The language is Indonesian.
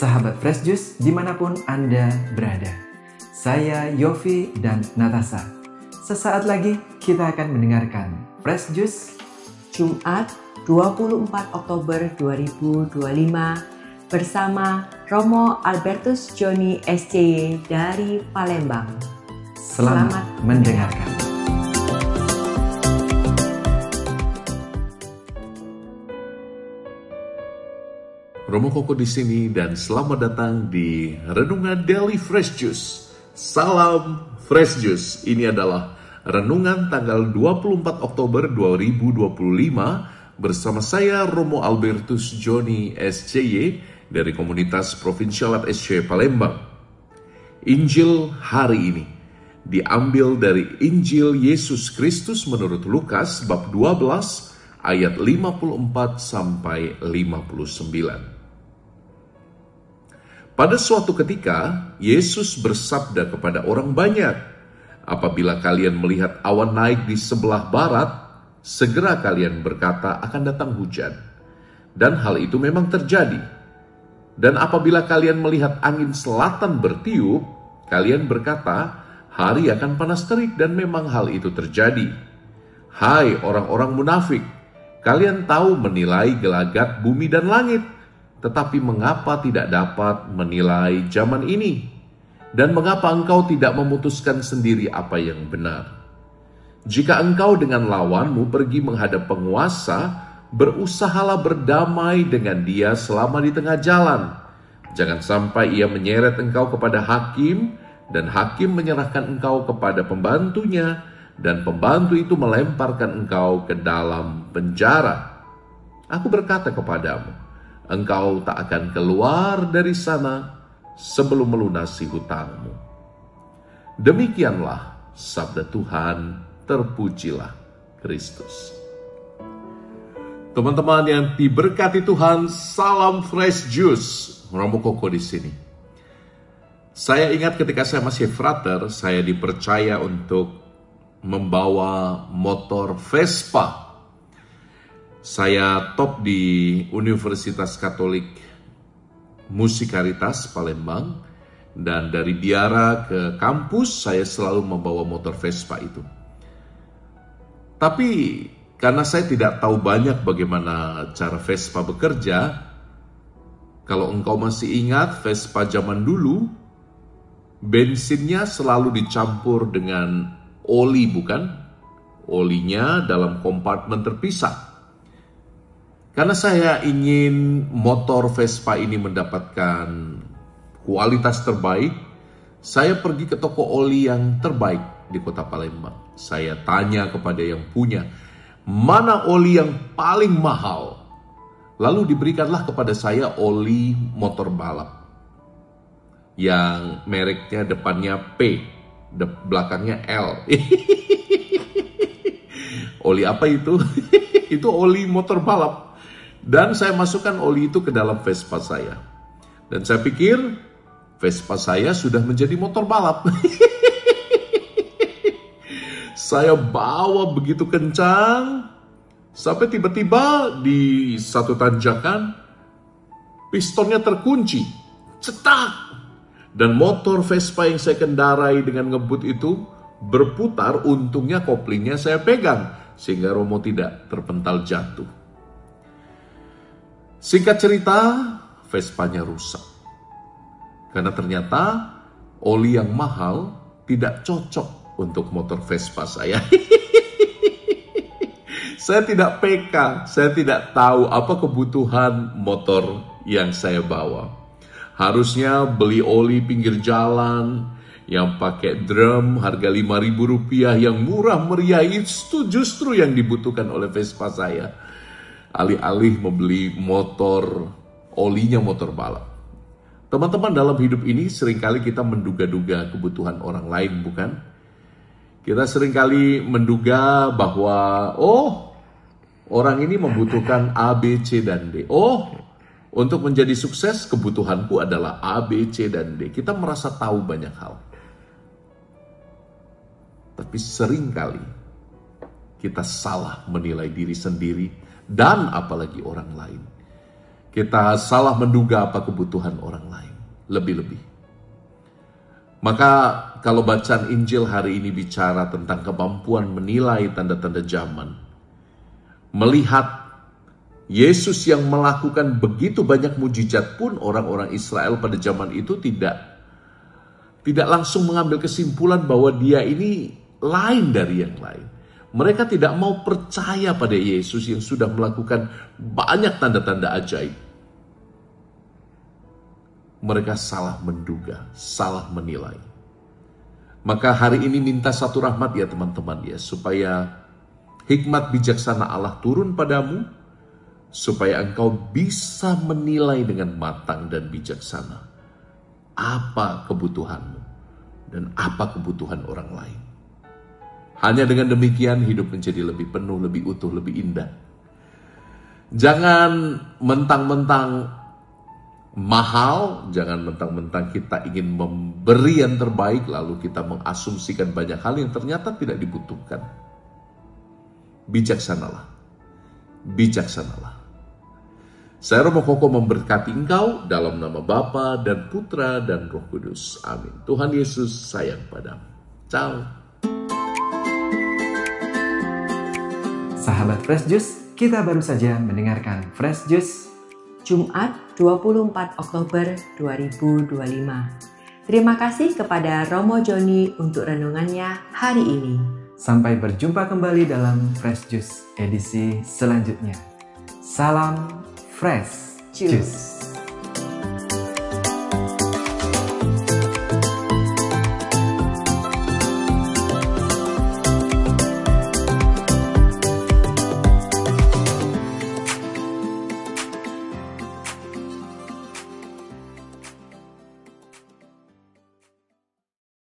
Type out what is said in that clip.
sahabat Fresh Juice dimanapun Anda berada. Saya Yofi dan Natasha. Sesaat lagi kita akan mendengarkan Fresh Juice Jumat 24 Oktober 2025 bersama Romo Albertus Joni SCY dari Palembang. Selamat mendengarkan. Romo Koko di sini dan selamat datang di Renungan Daily Fresh Juice. Salam Fresh Juice. Ini adalah renungan tanggal 24 Oktober 2025 bersama saya Romo Albertus Joni SCY dari komunitas Provinsialat SCY Palembang. Injil hari ini diambil dari Injil Yesus Kristus menurut Lukas bab 12 ayat 54 sampai 59. Pada suatu ketika, Yesus bersabda kepada orang banyak, "Apabila kalian melihat awan naik di sebelah barat, segera kalian berkata akan datang hujan." Dan hal itu memang terjadi. Dan apabila kalian melihat angin selatan bertiup, kalian berkata, "Hari akan panas terik," dan memang hal itu terjadi. Hai orang-orang munafik, kalian tahu menilai gelagat bumi dan langit, tetapi mengapa tidak dapat menilai zaman ini? Dan mengapa engkau tidak memutuskan sendiri apa yang benar? Jika engkau dengan lawanmu pergi menghadap penguasa, berusahalah berdamai dengan dia selama di tengah jalan. Jangan sampai ia menyeret engkau kepada hakim, dan hakim menyerahkan engkau kepada pembantunya, dan pembantu itu melemparkan engkau ke dalam penjara. Aku berkata kepadamu, engkau tak akan keluar dari sana sebelum melunasi hutangmu. Demikianlah sabda Tuhan, terpujilah Kristus. Teman-teman yang diberkati Tuhan, salam Fresh Juice. Romo Koko di sini. Saya ingat ketika saya masih frater, saya dipercaya untuk membawa motor Vespa. Saya top di Universitas Katolik Musikaritas Palembang, dan dari biara ke kampus saya selalu membawa motor Vespa itu. Tapi karena saya tidak tahu banyak bagaimana cara Vespa bekerja, kalau engkau masih ingat Vespa zaman dulu, bensinnya selalu dicampur dengan oli, bukan? Olinya dalam kompartemen terpisah. Karena saya ingin motor Vespa ini mendapatkan kualitas terbaik, saya pergi ke toko oli yang terbaik di kota Palembang. Saya tanya kepada yang punya, mana oli yang paling mahal? Lalu diberikanlah kepada saya oli motor balap yang mereknya depannya P, belakangnya L. Oli apa itu? Itu oli motor balap. Dan saya masukkan oli itu ke dalam Vespa saya. Dan saya pikir Vespa saya sudah menjadi motor balap. Saya bawa begitu kencang, sampai tiba-tiba di satu tanjakan, pistonnya terkunci. Cetak! Dan motor Vespa yang saya kendarai dengan ngebut itu berputar, untungnya koplingnya saya pegang, sehingga Romo tidak terpental jatuh. Singkat cerita, Vespanya rusak. Karena ternyata oli yang mahal tidak cocok untuk motor Vespa saya. Saya tidak peka, saya tidak tahu apa kebutuhan motor yang saya bawa. Harusnya beli oli pinggir jalan yang pakai drum harga Rp5.000 yang murah meriah, itu justru yang dibutuhkan oleh Vespa saya. Alih-alih membeli motor, olinya motor balap. Teman-teman, dalam hidup ini seringkali kita menduga-duga kebutuhan orang lain, bukan? Kita seringkali menduga bahwa, orang ini membutuhkan A, B, C, dan D. Untuk menjadi sukses, kebutuhanku adalah A, B, C, dan D. Kita merasa tahu banyak hal. Tapi seringkali kita salah menilai diri sendiri dan apalagi orang lain. Kita salah menduga apa kebutuhan orang lain, lebih-lebih. Maka kalau bacaan Injil hari ini bicara tentang kemampuan menilai tanda-tanda zaman, melihat Yesus yang melakukan begitu banyak mujizat pun orang-orang Israel pada zaman itu tidak langsung mengambil kesimpulan bahwa dia ini lain dari yang lain. Mereka tidak mau percaya pada Yesus yang sudah melakukan banyak tanda-tanda ajaib. Mereka salah menduga, salah menilai. Maka hari ini minta satu rahmat ya teman-teman ya, supaya hikmat bijaksana Allah turun padamu, supaya engkau bisa menilai dengan matang dan bijaksana apa kebutuhanmu dan apa kebutuhan orang lain. Hanya dengan demikian hidup menjadi lebih penuh, lebih utuh, lebih indah. Jangan mentang-mentang mahal, jangan mentang-mentang kita ingin memberi yang terbaik lalu kita mengasumsikan banyak hal yang ternyata tidak dibutuhkan. Bijaksanalah. Bijaksanalah. Saya Romo Koko memberkati engkau dalam nama Bapa dan Putra dan Roh Kudus. Amin. Tuhan Yesus sayang padamu. Ciao. Sahabat Fresh Juice, kita baru saja mendengarkan Fresh Juice Jumat 24 Oktober 2025. Terima kasih kepada Romo Joni untuk renungannya hari ini. Sampai berjumpa kembali dalam Fresh Juice edisi selanjutnya. Salam Fresh Juice.